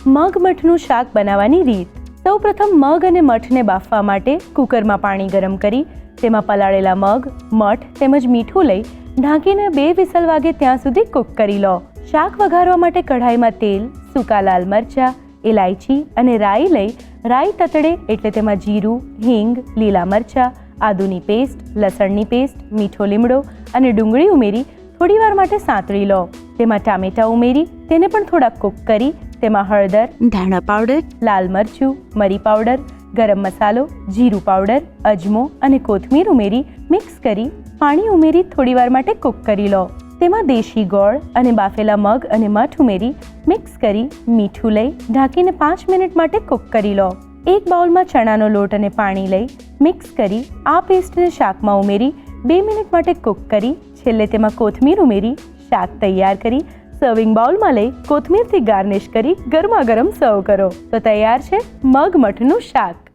મગ મઠનું શાક બનાવવાની રીત. સૌપ્રથમ મગ અને મઠને બાફવા માટે કુકરમાં પાણી ગરમ કરી તેમાં પલાળેલા મગ, મઠ તેમજ મીઠું લઈ ઢાંકીને 2 વિસલ વાગે ત્યાં સુધી કૂક કરી લો. શાક વઘારવા માટે કઢાઈમાં તેલ, સૂકા લાલ મરચાં, ઇલાયચી અને રાઈ લઈ રાઈ તતડે એટલે તેમાં જીરું, હિંગ, લીલા મરચાં, આદુની પેસ્ટ, લસણની પેસ્ટ, મીઠો લીમડો અને ડુંગળી ઉમેરી થોડીવાર માટે સાંતળી લો. તેમાં ટામેટાં ઉમેરી તેને પણ થોડા કૂક કરી તેમાં હળદર, ધાણા પાવડર, લાલ મરચું, મરી પાવડર, ગરમ મસાલો, જીરું પાવડર, અજમો અને કોથમીર ઉમેરી મિક્સ કરી પાણી ઉમેરી થોડીવાર માટે કૂક કરી લો. તેમાં દેશી ગોળ અને બાફેલા મગ અને મઠ ઉમેરી મિક્સ કરી મીઠું લઈ ઢાંકીને 5 મિનિટ માટે કૂક કરી લો. એક બાઉલમાં ચણાનો લોટ અને પાણી લઈ મિક્સ કરી આ પેસ્ટને શાકમાં ઉમેરી 2 મિનિટ માટે કૂક કરી છેલ્લે તેમાં કોથમીર ઉમેરી શાક તૈયાર કરી સર્વિંગ બાઉલમાં લઈ કોથમીરથી ગાર્નિશ કરી ગરમા ગરમ સર્વ કરો તો તૈયાર છે મગ મઠનું શાક.